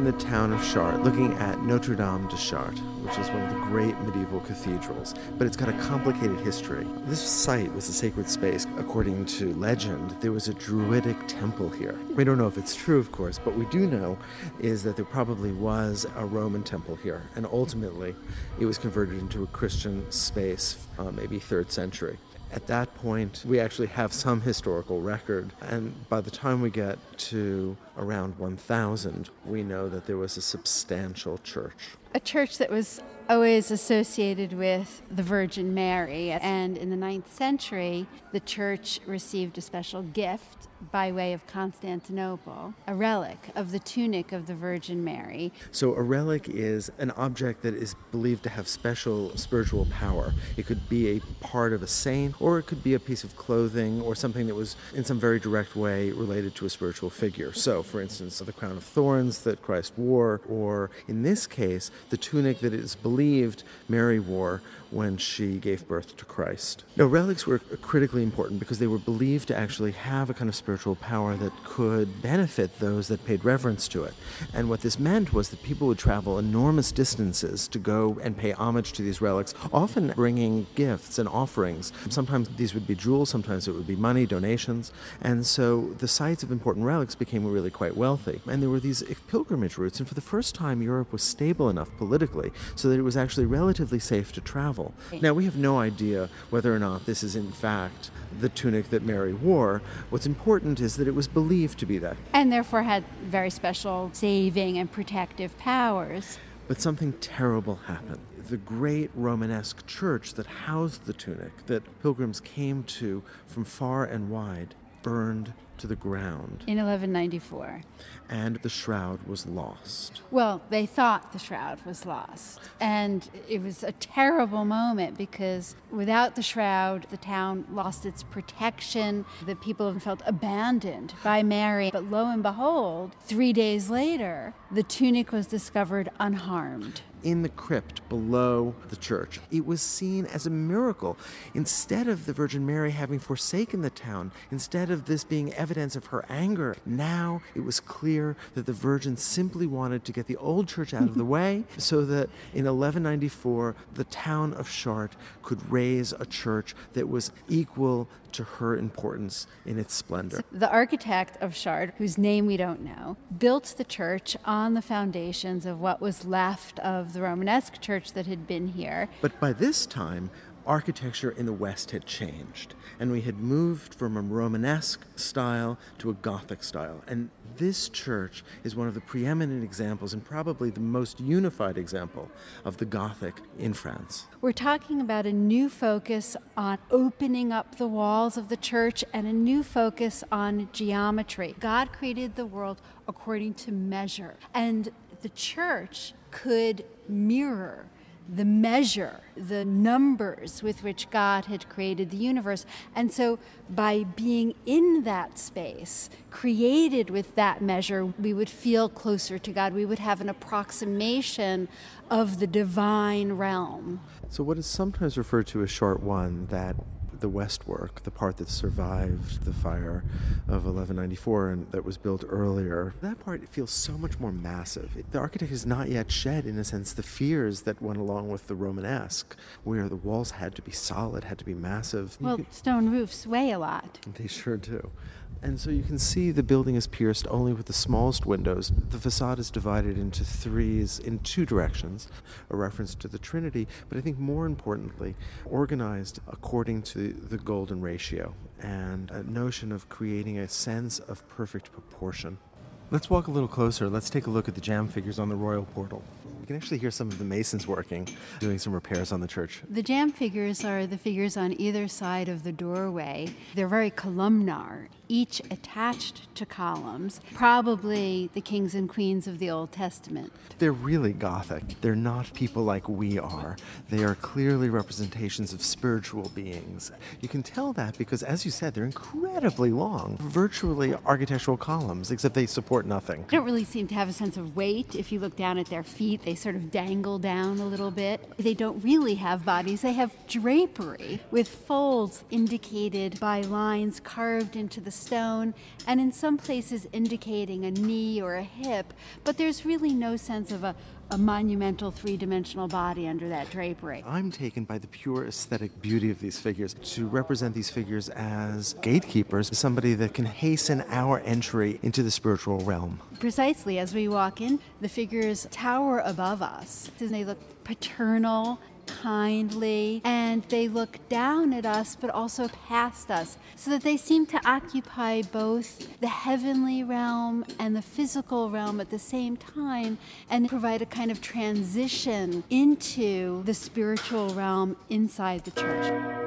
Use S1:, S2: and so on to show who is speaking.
S1: the town of Chartres, looking at Notre Dame de Chartres, which is one of the great medieval cathedrals, but it's got a complicated history. This site was a sacred space. According to legend, there was a druidic temple here. We don't know if it's true, of course, but we do know is that there probably was a Roman temple here, and ultimately it was converted into a Christian space, maybe 3rd century. At that point, we actually have some historical record, and by the time we get to around 1000, we know that there was a substantial church.
S2: A church that was always associated with the Virgin Mary, and in the 9th century, the church received a special gift by way of Constantinople, a relic of the tunic of the Virgin Mary.
S1: So a relic is an object that is believed to have special spiritual power. It could be a part of a saint, or it could be a piece of clothing, or something that was in some very direct way related to a spiritual figure. So, for instance, the crown of thorns that Christ wore, or in this case, the tunic that it is believed Mary wore when she gave birth to Christ. Now, relics were critically important because they were believed to actually have a kind of spiritual power that could benefit those that paid reverence to it. And what this meant was that people would travel enormous distances to go and pay homage to these relics, often bringing gifts and offerings. Sometimes these would be jewels, sometimes it would be money, donations. And so the sites of important relics became really quite wealthy. And there were these pilgrimage routes, and for the first time, Europe was stable enough politically so that it was actually relatively safe to travel. Now, we have no idea whether or not this is in fact the tunic that Mary wore. What's important is that it was believed to be that.
S2: And therefore had very special saving and protective powers.
S1: But something terrible happened. The great Romanesque church that housed the tunic, that pilgrims came to from far and wide, burned to the ground.
S2: In 1194.
S1: And the shroud was lost.
S2: Well, they thought the shroud was lost. And it was a terrible moment because without the shroud, the town lost its protection. The people felt abandoned by Mary. But lo and behold, 3 days later, the tunic was discovered unharmed.
S1: In the crypt below the church. It was seen as a miracle. Instead of the Virgin Mary having forsaken the town, instead of this being evidence of her anger, now it was clear that the Virgin simply wanted to get the old church out of the way so that in 1194 the town of Chartres could raise a church that was equal to her importance in its splendor.
S2: The architect of Chartres, whose name we don't know, built the church on the foundations of what was left of the Romanesque church that had been here.
S1: But by this time, architecture in the West had changed, and we had moved from a Romanesque style to a Gothic style. And this church is one of the preeminent examples, and probably the most unified example, of the Gothic in France.
S2: We're talking about a new focus on opening up the walls of the church and a new focus on geometry. God created the world according to measure, and the church could mirror the measure, the numbers with which God had created the universe. And so by being in that space, created with that measure, we would feel closer to God. We would have an approximation of the divine realm.
S1: So what is sometimes referred to as Chartres 1, that the Westwork, the part that survived the fire of 1194 and that was built earlier, that part feels so much more massive. The architect has not yet shed, in a sense, the fears that went along with the Romanesque, where the walls had to be solid, had to be massive.
S2: Well, stone roofs weigh a lot.
S1: They sure do. And so you can see the building is pierced only with the smallest windows. The facade is divided into threes in two directions, a reference to the Trinity, but I think more importantly, organized according to the golden ratio and a notion of creating a sense of perfect proportion. Let's walk a little closer. Let's take a look at the jamb figures on the royal portal. You can actually hear some of the masons working, doing some repairs on the church.
S2: The jamb figures are the figures on either side of the doorway. They're very columnar, each attached to columns, probably the kings and queens of the Old Testament.
S1: They're really Gothic. They're not people like we are. They are clearly representations of spiritual beings. You can tell that because, as you said, they're incredibly long, virtually architectural columns, except they support nothing.
S2: They don't really seem to have a sense of weight. If you look down at their feet, they sort of dangle down a little bit. They don't really have bodies. They have drapery with folds indicated by lines carved into the stone, and in some places indicating a knee or a hip, but there's really no sense of a monumental three-dimensional body under that drapery.
S1: I'm taken by the pure aesthetic beauty of these figures. To represent these figures as gatekeepers, somebody that can hasten our entry into the spiritual realm.
S2: Precisely, as we walk in, the figures tower above us. They look paternal, kindly, and they look down at us but also past us, so that they seem to occupy both the heavenly realm and the physical realm at the same time, and provide a kind of transition into the spiritual realm inside the church.